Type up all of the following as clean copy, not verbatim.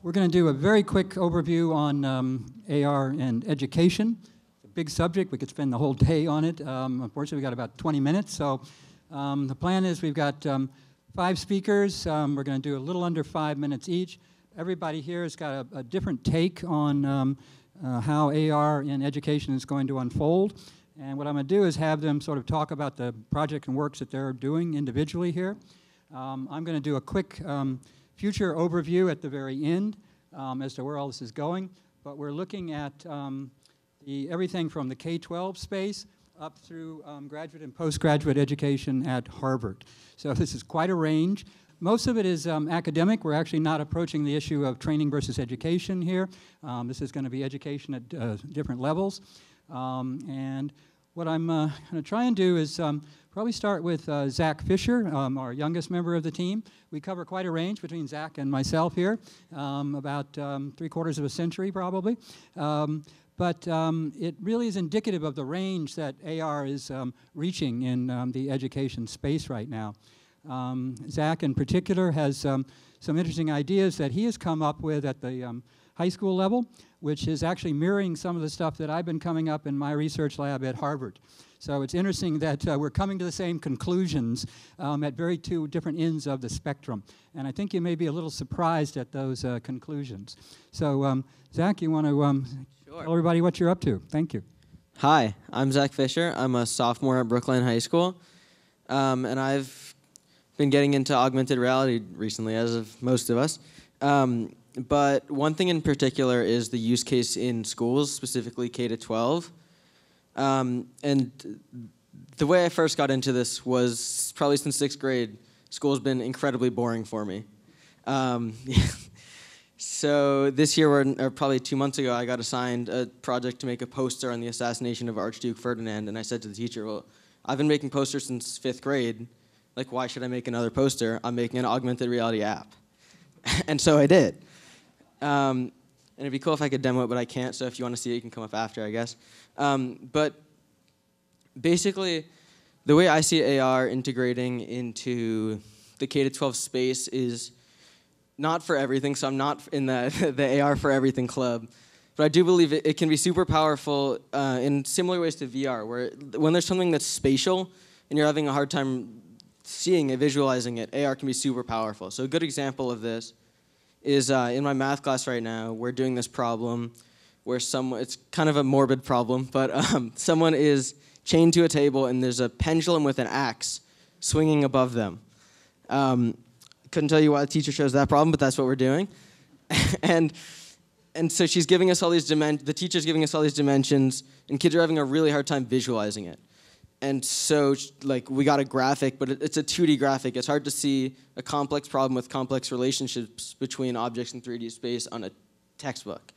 We're going to do a very quick overview on AR and education. It's a big subject. We could spend the whole day on it. Unfortunately, we've got about 20 minutes. So the plan is we've got 5 speakers. We're going to do a little under 5 minutes each. Everybody here has got a different take on how AR in education is going to unfold. And what I'm going to do is have them sort of talk about the project and works that they're doing individually here. I'm going to do a quick future overview at the very end as to where all this is going. But we're looking at everything from the K-12 space up through graduate and postgraduate education at Harvard. So this is quite a range. Most of it is academic. We're actually not approaching the issue of training versus education here. This is going to be education at different levels. And what I'm going to try and do is probably start with Zach Fisher, our youngest member of the team. We cover quite a range between Zach and myself here, about 3/4 of a century probably. But it really is indicative of the range that AR is reaching in the education space right now. Zach in particular has some interesting ideas that he has come up with at the high school level, which is actually mirroring some of the stuff that I've been coming up in my research lab at Harvard. So it's interesting that we're coming to the same conclusions at two different ends of the spectrum. And I think you may be a little surprised at those conclusions. So Zach, you want to tell everybody what you're up to? Thank you. Hi, I'm Zach Fisher. I'm a sophomore at Brookline High School. And I've been getting into augmented reality recently, as of most of us. But one thing in particular is the use case in schools, specifically K-12. And the way I first got into this was probably since 6th grade. School's been incredibly boring for me. So this year, or probably 2 months ago, I got assigned a project to make a poster on the assassination of Archduke Ferdinand. And I said to the teacher, well, I've been making posters since 5th grade. Like, why should I make another poster? I'm making an augmented reality app. And so I did. And it'd be cool if I could demo it, but I can't. So if you want to see it, you can come up after, I guess. But basically, the way I see AR integrating into the K-12 space is not for everything. So I'm not in the AR for everything club. But I do believe it can be super powerful in similar ways to VR, where when there's something that's spatial and you're having a hard time seeing it, visualizing it, AR can be super powerful. So a good example of this is in my math class right now, we're doing this problem where it's kind of a morbid problem, but someone is chained to a table and there's a pendulum with an axe swinging above them. Couldn't tell you why the teacher chose that problem, but that's what we're doing. and so she's giving us all these the teacher's giving us all these dimensions, and kids are having a really hard time visualizing it. And so, like, we got a graphic, but it's a 2D graphic. It's hard to see a complex problem with complex relationships between objects in 3D space on a textbook.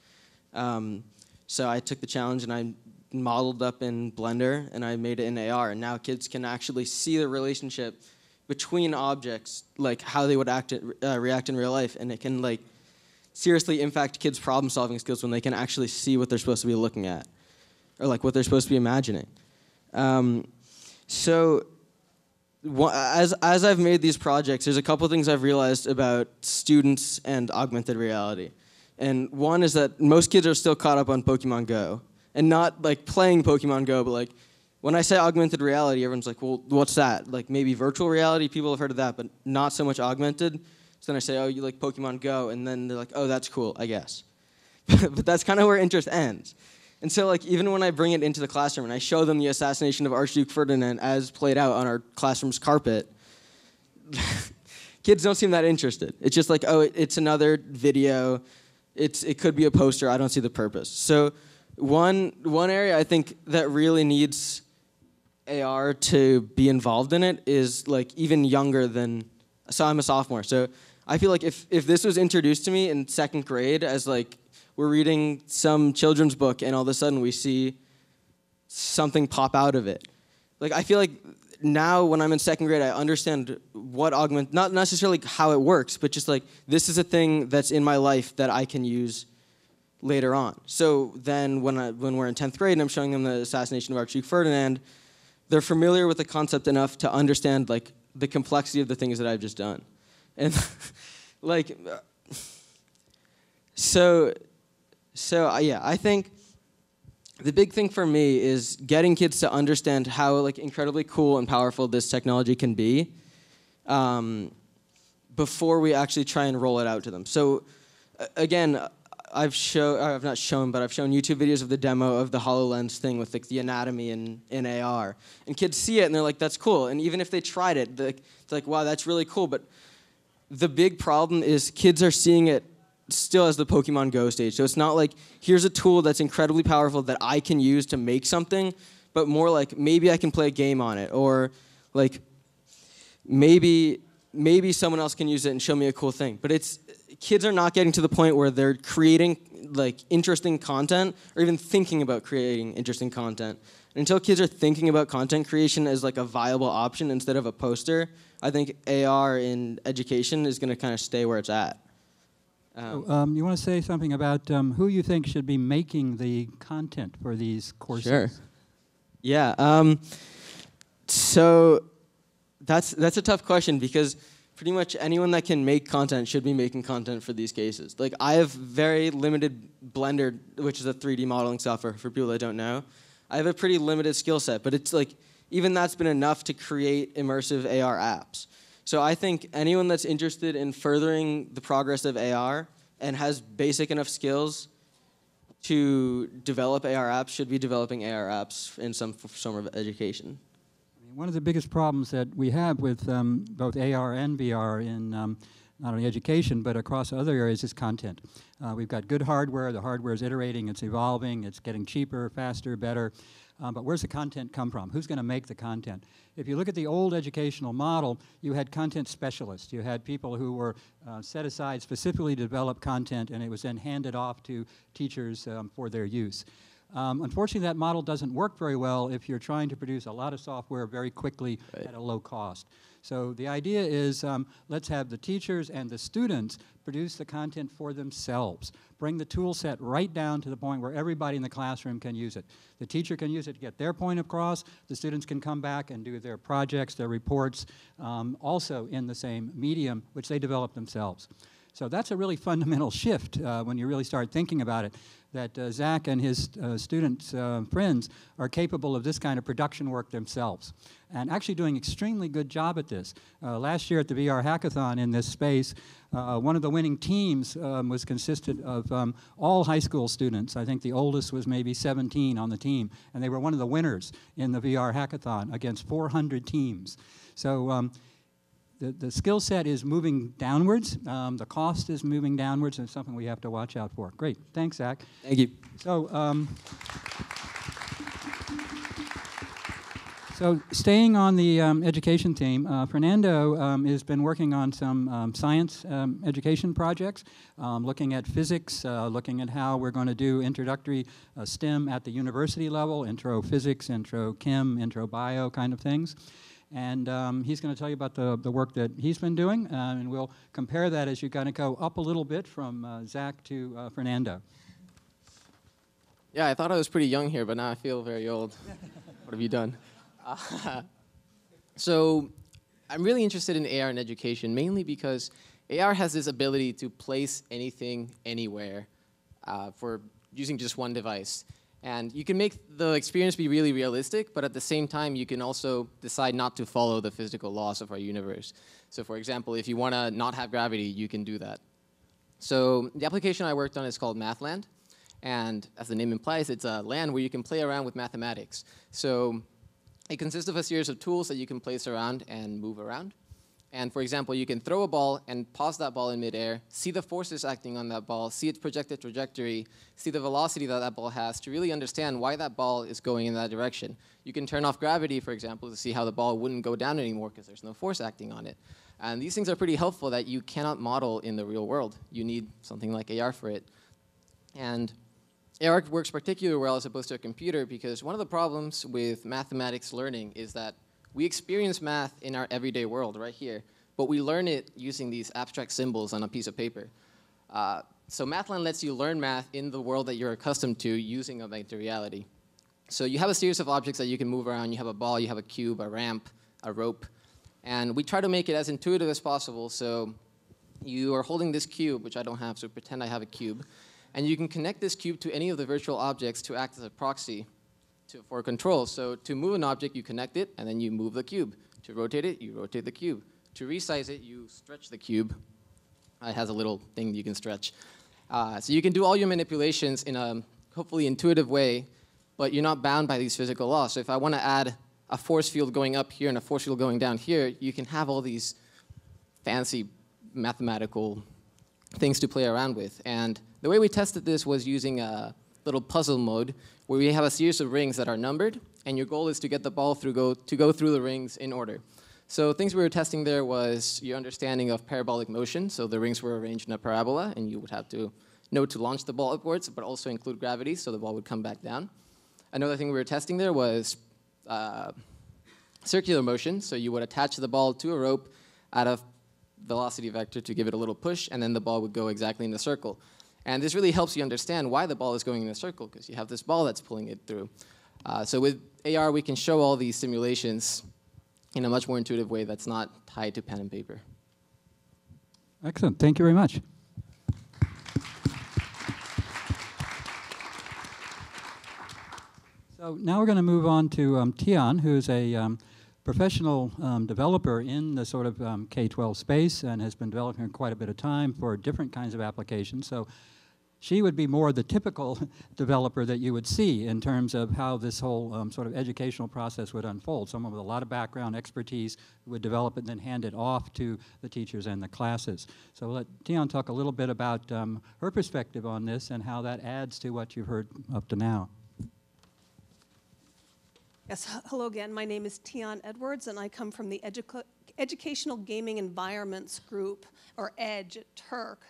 So I took the challenge, and I modeled up in Blender, and I made it in AR. And now kids can actually see the relationship between objects, like how they would react in real life. And it can, like, seriously impact kids' problem-solving skills when they can actually see what they're supposed to be looking at, or, like, what they're supposed to be imagining. So as I've made these projects, there's a couple things I've realized about students and augmented reality. And one is that most kids are still caught up on Pokemon Go. And not like playing Pokemon Go, but like when I say augmented reality, everyone's like, well, what's that? Like maybe virtual reality, people have heard of that, but not so much augmented. So then I say, oh, you like Pokemon Go? And then they're like, oh, that's cool, I guess. But that's kind of where interest ends. And so, like, even when I bring it into the classroom and I show them the assassination of Archduke Ferdinand as played out on our classroom's carpet, kids don't seem that interested. It's just like, oh, it's another video. It could be a poster. I don't see the purpose. So one area I think that really needs AR to be involved in it is, like, even younger than... So I'm a sophomore. So I feel like if this was introduced to me in 2nd grade as, like, we're reading some children's book, and all of a sudden we see something pop out of it. Like, I feel like now when I'm in 2nd grade, I understand what not necessarily how it works, but just like, this is a thing that's in my life that I can use later on. So then when we're in 10th grade and I'm showing them the assassination of Archduke Ferdinand, they're familiar with the concept enough to understand, like, the complexity of the things that I've just done. And, like... So yeah, I think the big thing for me is getting kids to understand how like incredibly cool and powerful this technology can be before we actually try and roll it out to them. So again, I've not shown, but I've shown YouTube videos of the demo of the HoloLens thing with like, the anatomy in AR. And kids see it and they're like, that's cool. And even if they tried it, they're like, wow, that's really cool. But the big problem is kids are seeing it still as the Pokemon Go stage. So it's not like, here's a tool that's incredibly powerful that I can use to make something, but more like maybe I can play a game on it, or like maybe someone else can use it and show me a cool thing. But kids are not getting to the point where they're creating like interesting content or even thinking about creating interesting content. And until kids are thinking about content creation as like a viable option instead of a poster, I think AR in education is going to kind of stay where it's at. You want to say something about who you think should be making the content for these courses? Sure. Yeah. So that's a tough question because pretty much anyone that can make content should be making content for these cases. Like I have very limited Blender, which is a 3D modeling software for people that don't know. I have a pretty limited skill set, but it's like even that's been enough to create immersive AR apps. So I think anyone that's interested in furthering the progress of AR and has basic enough skills to develop AR apps should be developing AR apps in some form of education. One of the biggest problems that we have with both AR and VR in not only education but across other areas is content. We've got good hardware, the hardware is iterating, it's evolving, it's getting cheaper, faster, better. But where's the content come from? Who's going to make the content? If you look at the old educational model, you had content specialists. You had people who were set aside specifically to develop content, and it was then handed off to teachers for their use. Unfortunately, that model doesn't work very well if you're trying to produce a lot of software very quickly at a low cost. So the idea is let's have the teachers and the students produce the content for themselves. Bring the tool set right down to the point where everybody in the classroom can use it. The teacher can use it to get their point across. The students can come back and do their projects, their reports, also in the same medium, which they develop themselves. So that's a really fundamental shift when you really start thinking about it, that Zach and his student friends are capable of this kind of production work themselves and actually doing an extremely good job at this. Last year at the VR Hackathon in this space, one of the winning teams was consisted of all high school students. I think the oldest was maybe 17 on the team, and they were one of the winners in the VR Hackathon against 400 teams. So the skill set is moving downwards. The cost is moving downwards, and it's something we have to watch out for. Great. Thanks, Zach. Thank you. So staying on the education theme, Fernando has been working on some science education projects, looking at physics, looking at how we're going to do introductory STEM at the university level, intro physics, intro chem, intro bio kind of things. And he's going to tell you about the work that he's been doing, and we'll compare that as you kind of go up a little bit from Zach to Fernando. Yeah, I thought I was pretty young here, but now I feel very old. What have you done? So I'm really interested in AR in education, mainly because AR has this ability to place anything, anywhere, for using just one device. And you can make the experience be really realistic, but at the same time, you can also decide not to follow the physical laws of our universe. So for example, if you want to not have gravity, you can do that. So the application I worked on is called MathLand. And as the name implies, it's a land where you can play around with mathematics. So it consists of a series of tools that you can place around and move around. And for example, you can throw a ball and pause that ball in midair, see the forces acting on that ball, see its projected trajectory, see the velocity that that ball has to really understand why that ball is going in that direction. You can turn off gravity, for example, to see how the ball wouldn't go down anymore because there's no force acting on it. And these things are pretty helpful that you cannot model in the real world. You need something like AR for it. And AR works particularly well as opposed to a computer because one of the problems with mathematics learning is that we experience math in our everyday world right here, but we learn it using these abstract symbols on a piece of paper. So MathLand lets you learn math in the world that you're accustomed to using augmented reality. So you have a series of objects that you can move around. You have a ball, you have a cube, a ramp, a rope. And we try to make it as intuitive as possible. So you are holding this cube, which I don't have, so pretend I have a cube. And you can connect this cube to any of the virtual objects to act as a proxy for control. So to move an object, you connect it, and then you move the cube. To rotate it, you rotate the cube. To resize it, you stretch the cube. It has a little thing you can stretch. So you can do all your manipulations in a hopefully intuitive way, but you're not bound by these physical laws. So if I want to add a force field going up here and a force field going down here, you can have all these fancy mathematical things to play around with. And the way we tested this was using a little puzzle mode where we have a series of rings that are numbered, and your goal is to get the ball to go through the rings in order. So things we were testing there was your understanding of parabolic motion. So the rings were arranged in a parabola, and you would have to know to launch the ball upwards, but also include gravity, so the ball would come back down. Another thing we were testing there was circular motion. So you would attach the ball to a rope at a velocity vector to give it a little push, and then the ball would go exactly in a circle. And this really helps you understand why the ball is going in a circle, because you have this ball that's pulling it through. So with AR, we can show all these simulations in a much more intuitive way that's not tied to pen and paper. Excellent. Thank you very much. So now we're going to move on to Tian, who's a professional developer in the sort of K-12 space and has been developing for quite a bit of time for different kinds of applications. So she would be more the typical developer that you would see in terms of how this whole sort of educational process would unfold. Someone with a lot of background expertise who would develop it and then hand it off to the teachers and the classes. So we'll let Tian talk a little bit about her perspective on this and how that adds to what you've heard up to now. Yes, hello again. My name is Tian Edwards, and I come from the Educational Gaming Environments Group, or EDGE at Turk.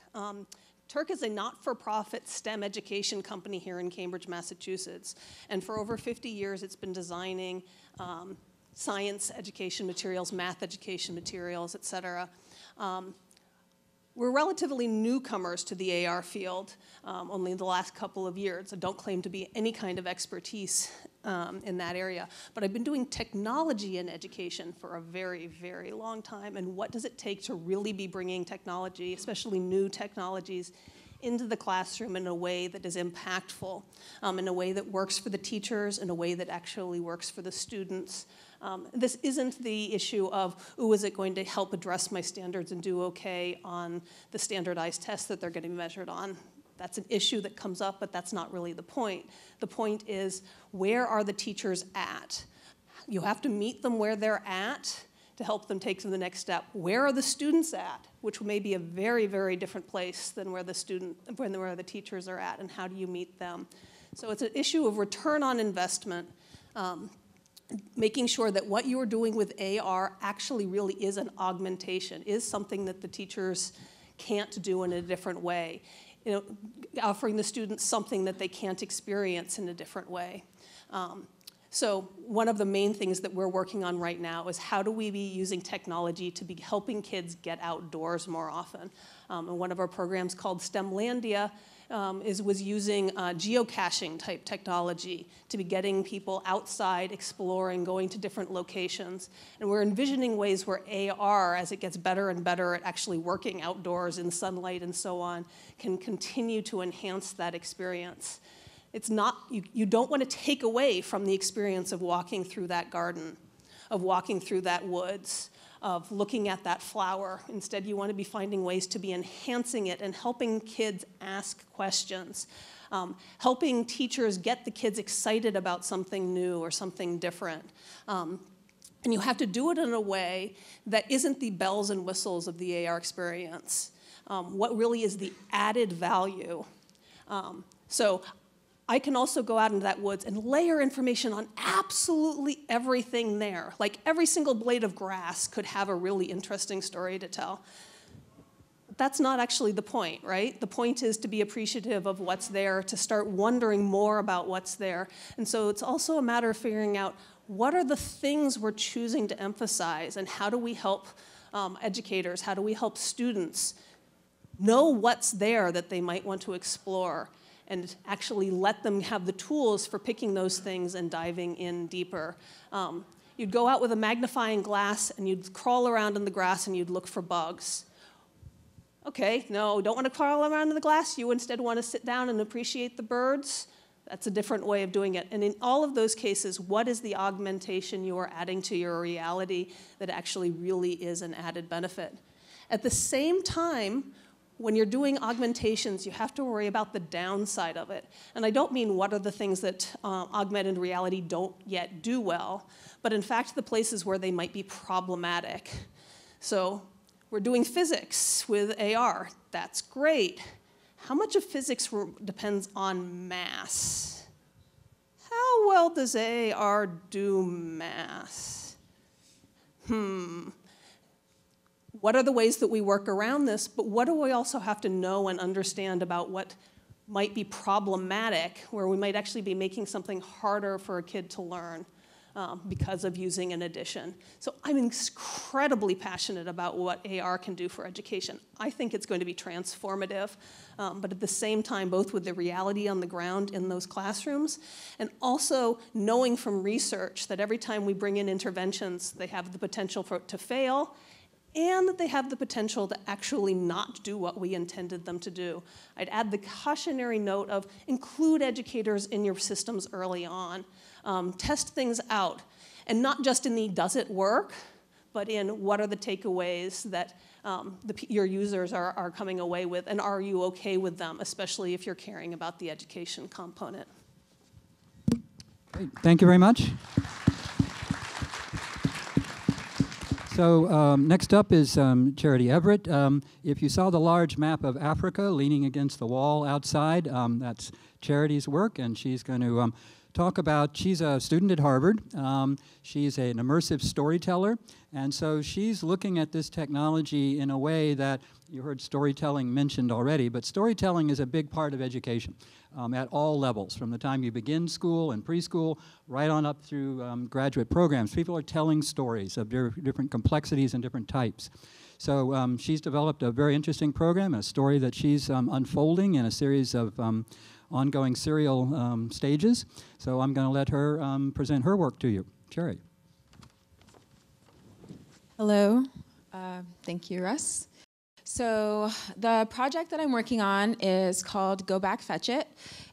Turk is a not-for-profit STEM education company here in Cambridge, Massachusetts. And for over 50 years, it's been designing science education materials, math education materials, et cetera. We're relatively newcomers to the AR field, only in the last couple of years. I don't claim to be any kind of expertise in that area. But I've been doing technology in education for a very, very long time. And what does it take to really be bringing technology, especially new technologies, into the classroom in a way that is impactful, in a way that works for the teachers, in a way that actually works for the students. This isn't the issue of, ooh, is it going to help address my standards and do okay on the standardized tests that they're getting measured on. That's an issue that comes up, but that's not really the point. The point is, where are the teachers at? You have to meet them where they're at to help them take to the next step. Where are the students at? Which may be a very, very different place than where the teachers are at, and how do you meet them? So it's an issue of return on investment, making sure that what you are doing with AR actually really is an augmentation, is something that the teachers can't do in a different way. You know, offering the students something that they can't experience in a different way. So one of the main things that we're working on right now is how do we be using technology to be helping kids get outdoors more often. And one of our programs called STEMlandia was using geocaching type technology to be getting people outside, exploring, going to different locations. And we're envisioning ways where AR, as it gets better and better at actually working outdoors in sunlight and so on, can continue to enhance that experience. It's not, you don't want to take away from the experience of walking through that garden, of walking through that woods, of looking at that flower. Instead, you want to be finding ways to be enhancing it and helping kids ask questions, helping teachers get the kids excited about something new or something different. And you have to do it in a way that isn't the bells and whistles of the AR experience. What really is the added value? So I can also go out into that woods and layer information on absolutely everything there. Like every single blade of grass could have a really interesting story to tell. But that's not actually the point, right? The point is to be appreciative of what's there, to start wondering more about what's there. And so it's also a matter of figuring out what are the things we're choosing to emphasize, and how do we help educators, how do we help students know what's there that they might want to explore, and actually let them have the tools for picking those things and diving in deeper. You'd go out with a magnifying glass and you'd crawl around in the grass and you'd look for bugs. Okay, no, don't want to crawl around in the glass. You instead want to sit down and appreciate the birds. That's a different way of doing it. And in all of those cases, what is the augmentation you are adding to your reality that actually really is an added benefit? At the same time, when you're doing augmentations, you have to worry about the downside of it. And I don't mean what are the things that augmented reality don't yet do well, but in fact the places where they might be problematic. So we're doing physics with AR. That's great. How much of physics depends on mass? How well does AR do mass? What are the ways that we work around this? But what do we also have to know and understand about what might be problematic, where we might actually be making something harder for a kid to learn because of using an addition? So I'm incredibly passionate about what AR can do for education. I think it's going to be transformative, but at the same time, both with the reality on the ground in those classrooms, and also knowing from research that every time we bring in interventions, they have the potential for it to fail, and that they have the potential to actually not do what we intended them to do. I'd add the cautionary note of include educators in your systems early on. Test things out, and not just in the does it work, but in what are the takeaways that your users are coming away with, and are you okay with them, especially if you're caring about the education component. Great. Thank you very much. So next up is Charity Everett. If you saw the large map of Africa leaning against the wall outside, that's Charity's work, and she's going to talk about, she's a student at Harvard. She's an immersive storyteller, and so she's looking at this technology in a way that, you heard storytelling mentioned already, but storytelling is a big part of education at all levels, from the time you begin school and preschool, right on up through graduate programs. People are telling stories of different complexities and different types. So she's developed a very interesting program, a story that she's unfolding in a series of ongoing serial stages. So I'm going to let her present her work to you. Cherry. Hello. Thank you, Russ. So the project that I'm working on is called Go Back, Fetch It,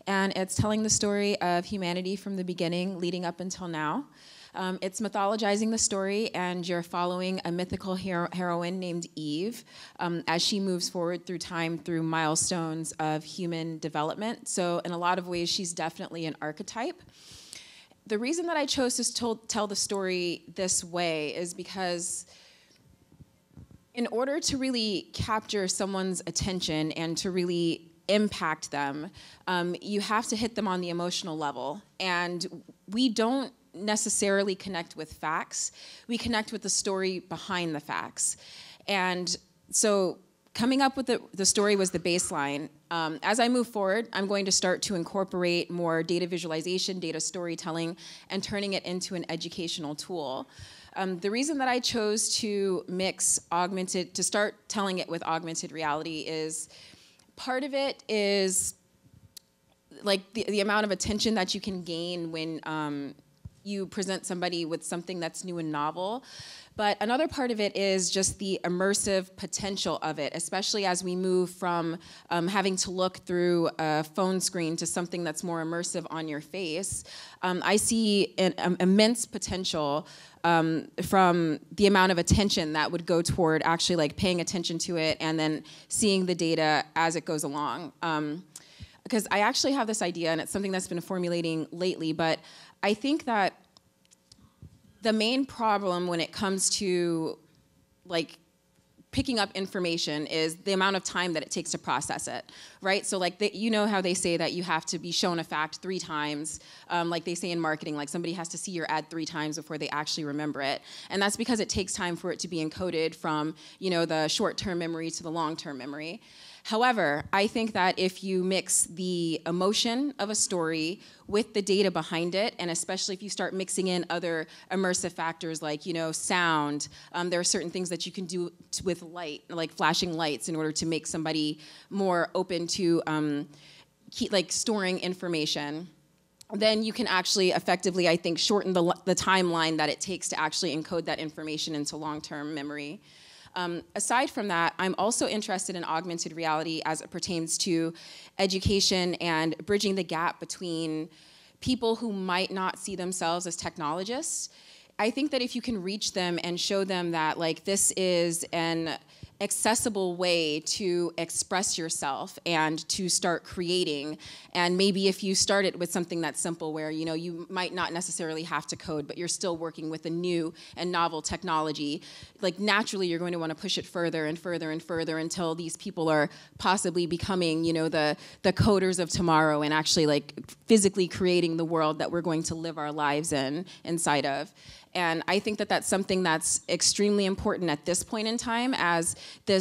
and it's telling the story of humanity from the beginning leading up until now. It's mythologizing the story, and you're following a mythical heroine named Eve as she moves forward through time through milestones of human development. So in a lot of ways, she's definitely an archetype. The reason that I chose to tell the story this way is because in order to really capture someone's attention and to really impact them, you have to hit them on the emotional level. And we don't necessarily connect with facts. We connect with the story behind the facts. And so coming up with the story was the baseline. As I move forward, I'm going to start to incorporate more data visualization, data storytelling, and turning it into an educational tool. The reason that I chose to start telling it with augmented reality is, part of it is like the amount of attention that you can gain when you present somebody with something that's new and novel. But another part of it is just the immersive potential of it, especially as we move from having to look through a phone screen to something that's more immersive on your face. I see an immense potential from the amount of attention that would go toward actually like paying attention to it and then seeing the data as it goes along. Because I actually have this idea, and it's something that's been formulating lately, but I think that the main problem when it comes to like picking up information is the amount of time that it takes to process it, right? So like, you know how they say that you have to be shown a fact 3 times, like they say in marketing, like somebody has to see your ad 3 times before they actually remember it. And that's because it takes time for it to be encoded from, you know, the short-term memory to the long-term memory. However, I think that if you mix the emotion of a story with the data behind it, and especially if you start mixing in other immersive factors like, you know, sound, there are certain things that you can do with light, like flashing lights, in order to make somebody more open to storing information. Then you can actually effectively, I think, shorten the timeline that it takes to actually encode that information into long-term memory. Aside from that, I'm also interested in augmented reality as it pertains to education and bridging the gap between people who might not see themselves as technologists. I think that if you can reach them and show them that like this is an accessible way to express yourself and to start creating, and maybe if you start it with something that's simple where you might not necessarily have to code, but you're still working with a new and novel technology, like naturally you're going to want to push it further and further and further until these people are possibly becoming the coders of tomorrow and actually like physically creating the world that we're going to live our lives inside of. And I think that that's something that's extremely important at this point in time,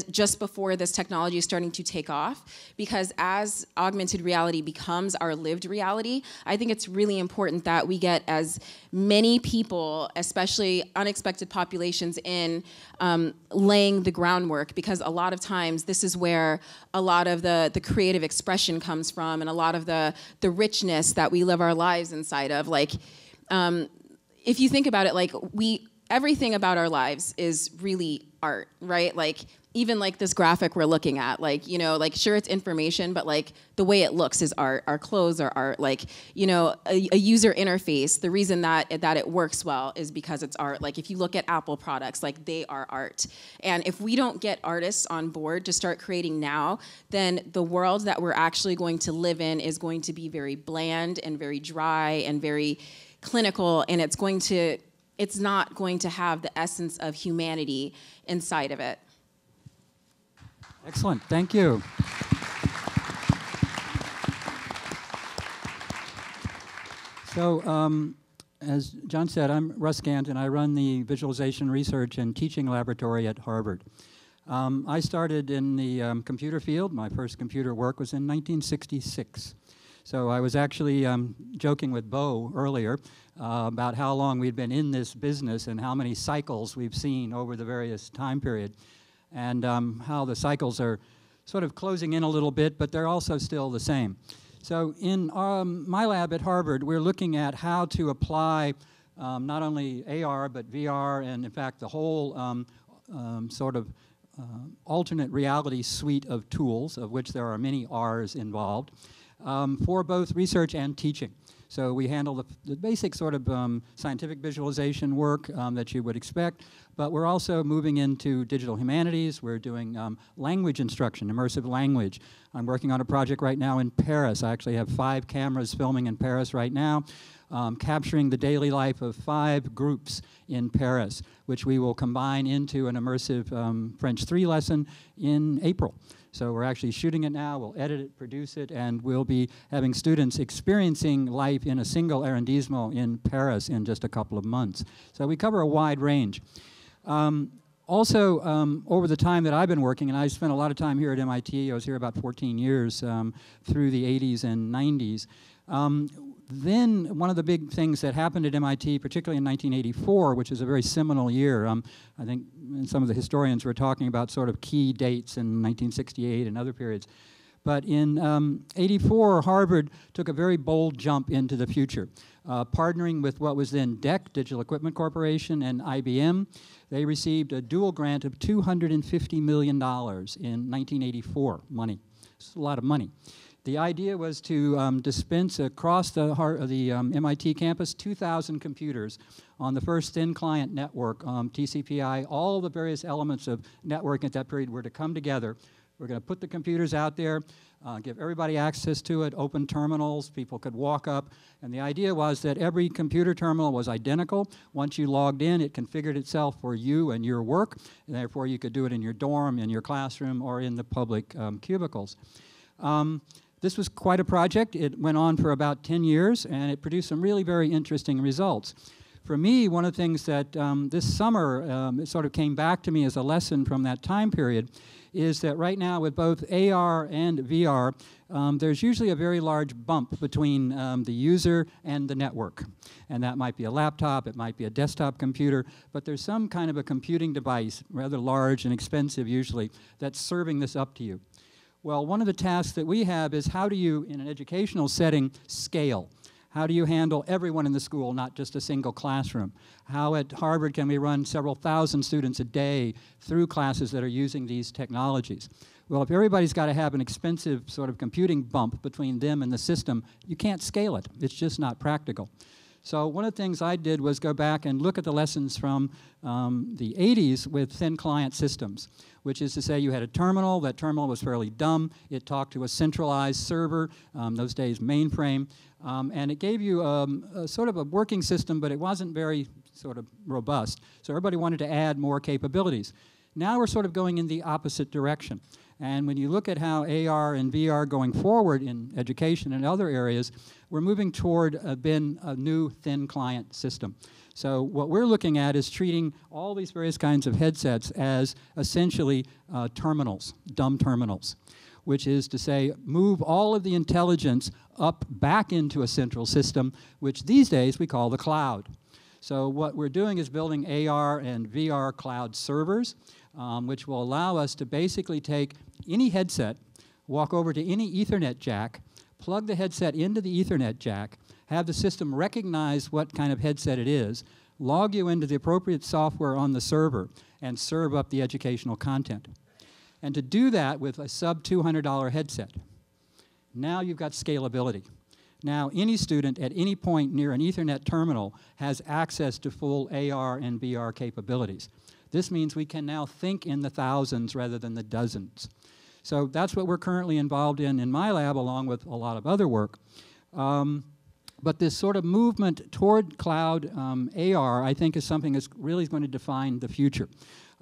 just before this technology is starting to take off, because as augmented reality becomes our lived reality, I think it's really important that we get as many people, especially unexpected populations, in laying the groundwork, because a lot of times this is where a lot of the creative expression comes from and a lot of the richness that we live our lives inside of. Like, if you think about it, like everything about our lives is really art, right? Like even like this graphic we're looking at, like, like sure it's information, but like the way it looks is art. Our clothes are art. Like, a user interface, the reason that it works well is because it's art. Like if you look at Apple products, like they are art. And if we don't get artists on board to start creating now, then the world that we're actually going to live in is going to be very bland and very dry and very clinical, and it's not going to have the essence of humanity inside of it. Excellent, thank you. So, as John said, I'm Russ Gant, and I run the Visualization Research and Teaching Laboratory at Harvard. I started in the computer field. My first computer work was in 1966. So I was actually joking with Bo earlier about how long we'd been in this business and how many cycles we've seen over the various time period, and how the cycles are sort of closing in a little bit, but they're also still the same. So in my lab at Harvard, we're looking at how to apply not only AR, but VR, and in fact the whole sort of alternate reality suite of tools, of which there are many Rs involved, for both research and teaching. So we handle the basic sort of scientific visualization work that you would expect, but we're also moving into digital humanities. We're doing language instruction, immersive language. I'm working on a project right now in Paris. I actually have 5 cameras filming in Paris right now, capturing the daily life of 5 groups in Paris, which we will combine into an immersive French 3 lesson in April. So we're actually shooting it now, we'll edit it, produce it, and we'll be having students experiencing life in a single arrondissement in Paris in just a couple of months. So we cover a wide range. Also, over the time that I've been working, and I spent a lot of time here at MIT, I was here about 14 years through the 80s and 90s. Then one of the big things that happened at MIT, particularly in 1984, which is a very seminal year, I think some of the historians were talking about sort of key dates in 1968 and other periods. But in '84, Harvard took a very bold jump into the future, partnering with what was then DEC, Digital Equipment Corporation, and IBM. They received a dual grant of $250 million in 1984 money. It's a lot of money. The idea was to dispense across the MIT campus 2,000 computers on the first thin client network, TCP/IP. All the various elements of networking at that period were to come together. We're going to put the computers out there, give everybody access to it, open terminals, people could walk up. And the idea was that every computer terminal was identical. Once you logged in, it configured itself for you and your work, and therefore you could do it in your dorm, in your classroom, or in the public cubicles. This was quite a project. It went on for about 10 years, and it produced some really very interesting results. For me, one of the things that this summer it sort of came back to me as a lesson from that time period is that right now with both AR and VR, there's usually a very large bump between the user and the network. And that might be a laptop, it might be a desktop computer, but there's some kind of a computing device, rather large and expensive usually, that's serving this up to you. Well, one of the tasks that we have is how do you, in an educational setting, scale? How do you handle everyone in the school, not just a single classroom? How at Harvard can we run several thousand students a day through classes that are using these technologies? Well, if everybody's got to have an expensive sort of computing bump between them and the system, you can't scale it. It's just not practical. So one of the things I did was go back and look at the lessons from the 80s with thin client systems, which is to say you had a terminal. That terminal was fairly dumb. It talked to a centralized server, those days mainframe, and it gave you a sort of a working system, but it wasn't very sort of robust. So everybody wanted to add more capabilities. Now we're sort of going in the opposite direction. And when you look at how AR and VR going forward in education and other areas, we're moving toward a new thin client system. So what we're looking at is treating all these various kinds of headsets as essentially terminals, dumb terminals, which is to say move all of the intelligence up back into a central system, which these days we call the cloud. So what we're doing is building AR and VR cloud servers, which will allow us to basically take any headset, walk over to any Ethernet jack, plug the headset into the Ethernet jack, have the system recognize what kind of headset it is, log you into the appropriate software on the server, and serve up the educational content. And to do that with a sub-$200 headset, now you've got scalability. Now any student at any point near an Ethernet terminal has access to full AR and VR capabilities. This means we can now think in the thousands rather than the dozens. So that's what we're currently involved in my lab, along with a lot of other work. But this sort of movement toward cloud AR, I think, is something that's really going to define the future.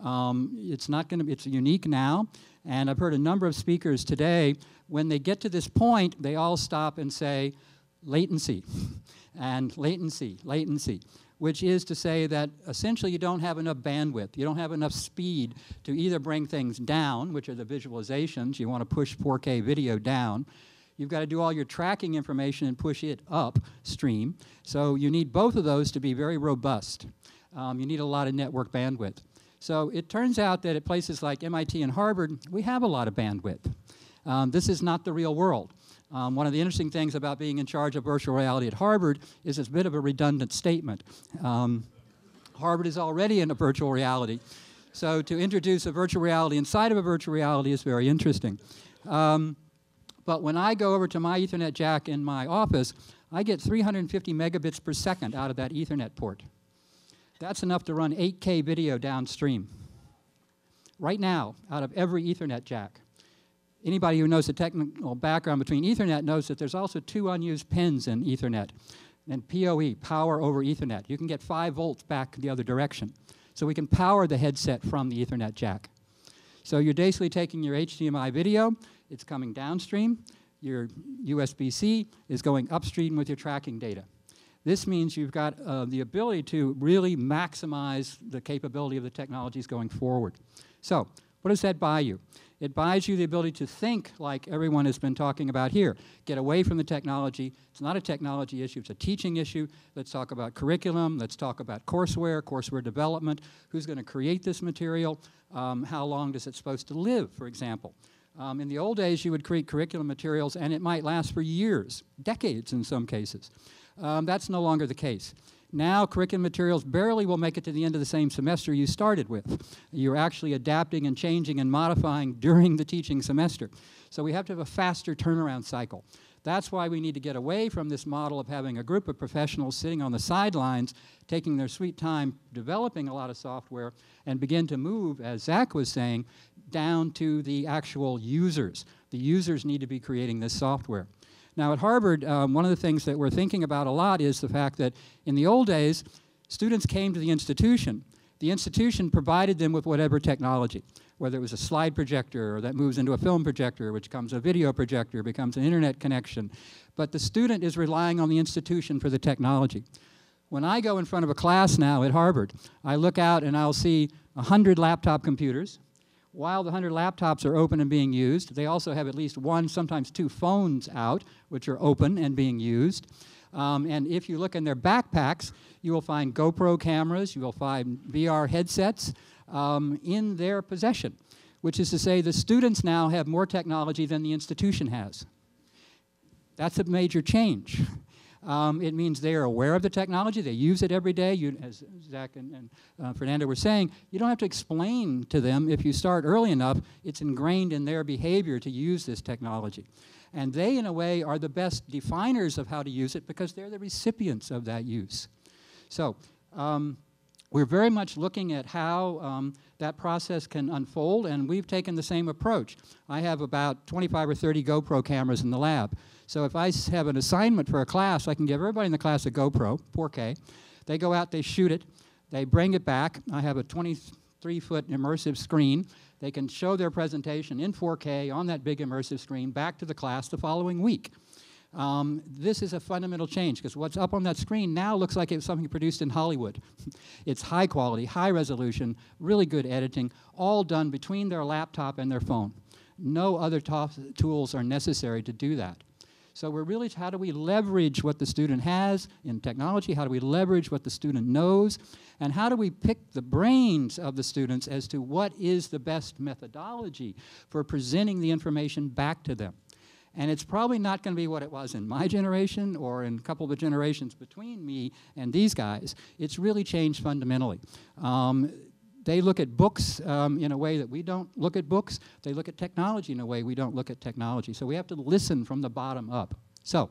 It's unique now, and I've heard a number of speakers today, when they get to this point, they all stop and say, latency, and latency, latency, which is to say that essentially you don't have enough bandwidth, you don't have enough speed to either bring things down, which are the visualizations, you want to push 4K video down, you've got to do all your tracking information and push it upstream, so you need both of those to be very robust. You need a lot of network bandwidth. So it turns out that at places like MIT and Harvard, we have a lot of bandwidth. This is not the real world. One of the interesting things about being in charge of virtual reality at Harvard is it's a bit of a redundant statement. Harvard is already in a virtual reality. So to introduce a virtual reality inside of a virtual reality is very interesting. But when I go over to my Ethernet jack in my office, I get 350 megabits per second out of that Ethernet port. That's enough to run 8K video downstream. Right now, out of every Ethernet jack. Anybody who knows the technical background between Ethernet knows that there's also 2 unused pins in Ethernet. And PoE, power over Ethernet. You can get 5 volts back the other direction. So we can power the headset from the Ethernet jack. So you're basically taking your HDMI video, it's coming downstream, your USB-C is going upstream with your tracking data. This means you've got the ability to really maximize the capability of the technologies going forward. So what does that buy you? It buys you the ability to think like everyone has been talking about here. Get away from the technology. It's not a technology issue, it's a teaching issue. Let's talk about curriculum. Let's talk about courseware development. Who's going to create this material? How long is it supposed to live, for example? In the old days, you would create curriculum materials, and it might last for years, decades in some cases. That's no longer the case. Now, curriculum materials barely will make it to the end of the same semester you started with. You're actually adapting and changing and modifying during the teaching semester. So we have to have a faster turnaround cycle. That's why we need to get away from this model of having a group of professionals sitting on the sidelines, taking their sweet time, developing a lot of software, and begin to move, as Zach was saying, down to the actual users. The users need to be creating this software. Now at Harvard, one of the things that we're thinking about a lot is the fact that in the old days, students came to the institution. The institution provided them with whatever technology, whether it was a slide projector or that moves into a film projector, which becomes a video projector, becomes an internet connection. But the student is relying on the institution for the technology. When I go in front of a class now at Harvard, I look out and I'll see 100 laptop computers. While the 100 laptops are open and being used, they also have at least 1, sometimes 2 phones out, which are open and being used. And if you look in their backpacks, you will find GoPro cameras, you will find VR headsets in their possession, which is to say the students now have more technology than the institution has. That's a major change. It means they are aware of the technology. They use it every day. As Zach and Fernando were saying, you don't have to explain to them. If you start early enough, it's ingrained in their behavior to use this technology. And they, in a way, are the best definers of how to use it because they're the recipients of that use. So we're very much looking at how that process can unfold, and we've taken the same approach. I have about 25 or 30 GoPro cameras in the lab. So if I have an assignment for a class, I can give everybody in the class a GoPro, 4K. They go out, they shoot it, they bring it back. I have a 23-foot immersive screen. They can show their presentation in 4K on that big immersive screen back to the class the following week. This is a fundamental change because what's up on that screen now looks like it's something produced in Hollywood. It's high quality, high resolution, really good editing, all done between their laptop and their phone. No other tools are necessary to do that. So we're really, how do we leverage what the student has in technology? How do we leverage what the student knows? And how do we pick the brains of the students as to what is the best methodology for presenting the information back to them? And it's probably not going to be what it was in my generation or in a couple of the generations between me and these guys. It's really changed fundamentally. They look at books in a way that we don't look at books. They look at technology in a way we don't look at technology. So we have to listen from the bottom up. So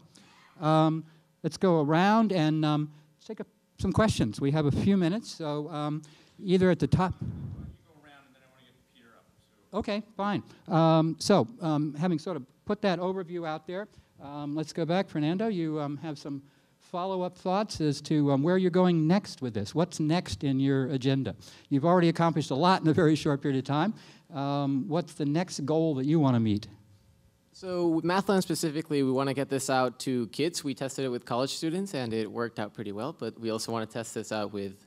let's go around and let's take some questions. We have a few minutes. So either at the top. Okay, fine. Having sort of put that overview out there, let's go back. Fernando, you have some follow-up thoughts as to where you're going next with this. What's next in your agenda? You've already accomplished a lot in a very short period of time. What's the next goal that you want to meet? So with Mathland specifically, we want to get this out to kids. We tested it with college students, and it worked out pretty well, but we also want to test this out with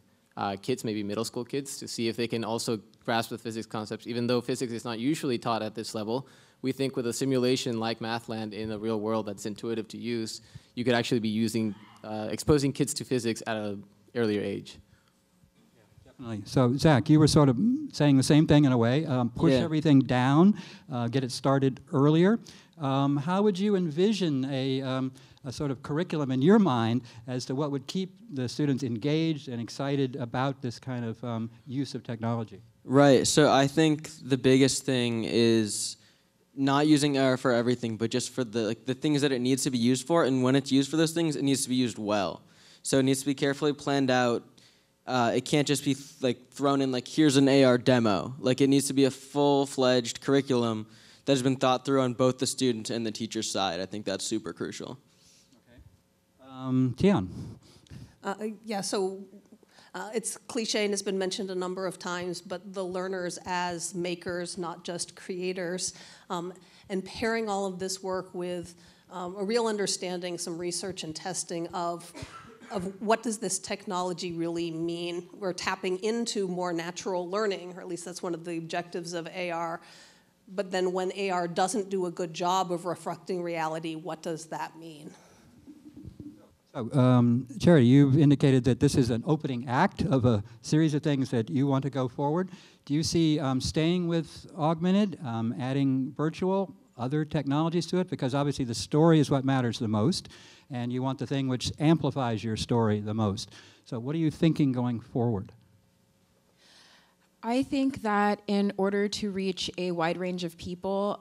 kids, maybe middle school kids, to see if they can also grasp the physics concepts. Even though physics is not usually taught at this level, we think with a simulation like Mathland in the real world that's intuitive to use, you could actually be using, exposing kids to physics at an earlier age. Yeah, definitely. So Zach, you were sort of saying the same thing in a way, push everything down, get it started earlier. How would you envision a sort of curriculum in your mind as to what would keep the students engaged and excited about this kind of use of technology? Right. So I think the biggest thing is not using AR for everything, but just for the things that it needs to be used for. And when it's used for those things, it needs to be used well. So it needs to be carefully planned out. It can't just be thrown in here's an AR demo. It needs to be a full-fledged curriculum that has been thought through on both the student and the teacher's side. I think that's super crucial. Okay. Tian. Yeah, so it's cliche and has been mentioned a number of times, but the learners as makers, not just creators, and pairing all of this work with a real understanding, some research and testing of what does this technology really mean. We're tapping into more natural learning, or at least that's one of the objectives of AR. But then when AR doesn't do a good job of reflecting reality, what does that mean? So, Charity, you've indicated that this is an opening act of a series of things that you want to go forward. Do you see staying with augmented, adding virtual, other technologies to it? Because obviously the story is what matters the most, and you want the thing which amplifies your story the most. So what are you thinking going forward? I think that in order to reach a wide range of people,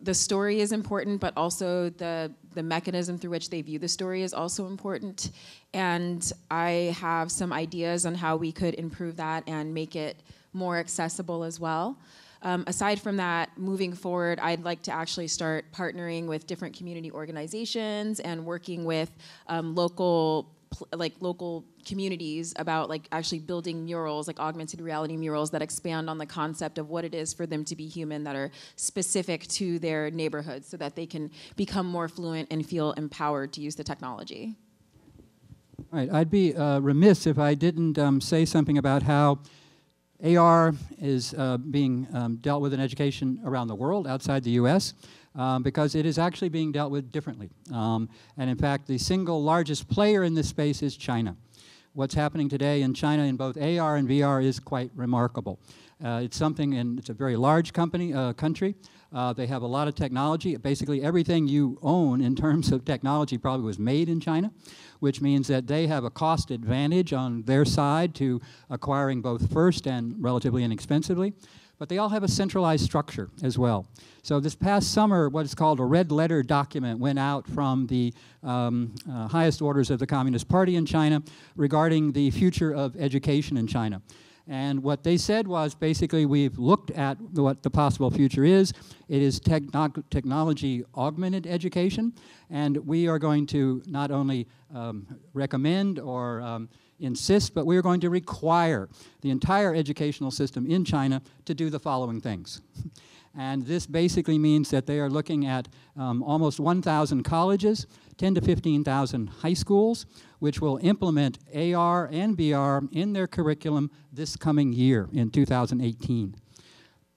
the story is important, but also the mechanism through which they view the story is also important. And I have some ideas on how we could improve that and make it more accessible as well. Aside from that, moving forward, I'd like to actually start partnering with different community organizations and working with local communities about actually building murals, augmented reality murals that expand on the concept of what it is for them to be human, that are specific to their neighborhoods so that they can become more fluent and feel empowered to use the technology. All right, I'd be remiss if I didn't say something about how AR is being dealt with in education around the world, outside the US. Because it is actually being dealt with differently. And in fact, the single largest player in this space is China. What's happening today in China in both AR and VR is quite remarkable. It's something, and it's a very large country. They have a lot of technology. Basically, everything you own in terms of technology probably was made in China, which means that they have a cost advantage on their side to acquiring both first and relatively inexpensively. But they all have a centralized structure as well. So this past summer, what is called a red letter document went out from the highest orders of the Communist Party in China regarding the future of education in China. And what they said was basically we've looked at what the possible future is. It is technology augmented education, and we are going to not only recommend or insist, but we are going to require the entire educational system in China to do the following things. And this basically means that they are looking at almost 1,000 colleges, 10 to 15,000 high schools, which will implement AR and VR in their curriculum this coming year in 2018.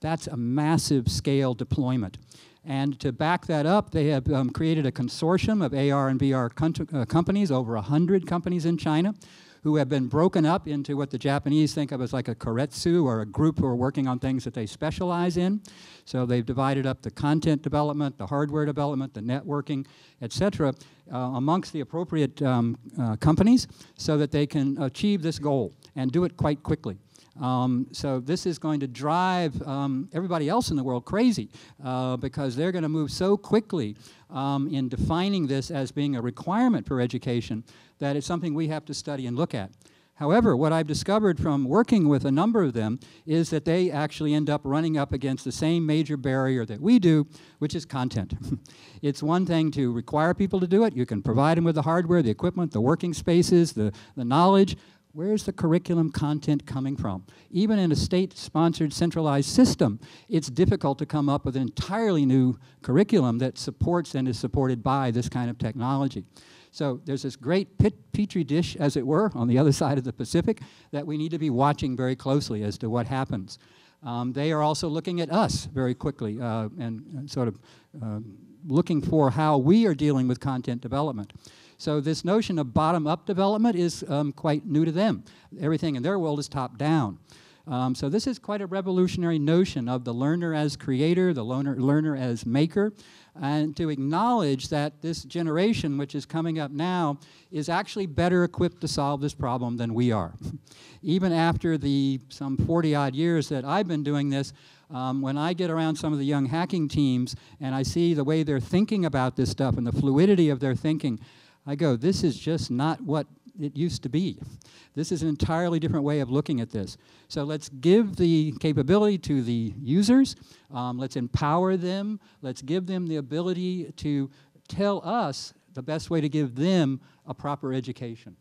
That's a massive scale deployment. And to back that up, they have created a consortium of AR and VR companies, over 100 companies in China, who have been broken up into what the Japanese think of as like a keiretsu, or a group who are working on things that they specialize in. So they've divided up the content development, the hardware development, the networking, et cetera, amongst the appropriate companies so that they can achieve this goal and do it quite quickly. So this is going to drive everybody else in the world crazy because they're going to move so quickly in defining this as being a requirement for education that it's something we have to study and look at. However, what I've discovered from working with a number of them is that they actually end up running up against the same major barrier that we do, which is content. It's one thing to require people to do it. You can provide them with the hardware, the equipment, the working spaces, the knowledge. Where's the curriculum content coming from? Even in a state-sponsored centralized system, it's difficult to come up with an entirely new curriculum that supports and is supported by this kind of technology. So there's this great petri dish, as it were, on the other side of the Pacific that we need to be watching very closely as to what happens. They are also looking at us very quickly and sort of looking for how we are dealing with content development. So this notion of bottom-up development is quite new to them. Everything in their world is top-down. So this is quite a revolutionary notion of the learner as creator, the learner as maker, and to acknowledge that this generation, which is coming up now, is actually better equipped to solve this problem than we are. Even after the some 40-odd years that I've been doing this, when I get around some of the young hacking teams and I see the way they're thinking about this stuff and the fluidity of their thinking, I go, this is just not what it used to be. This is an entirely different way of looking at this. So let's give the capability to the users. Let's empower them. Let's give them the ability to tell us the best way to give them a proper education.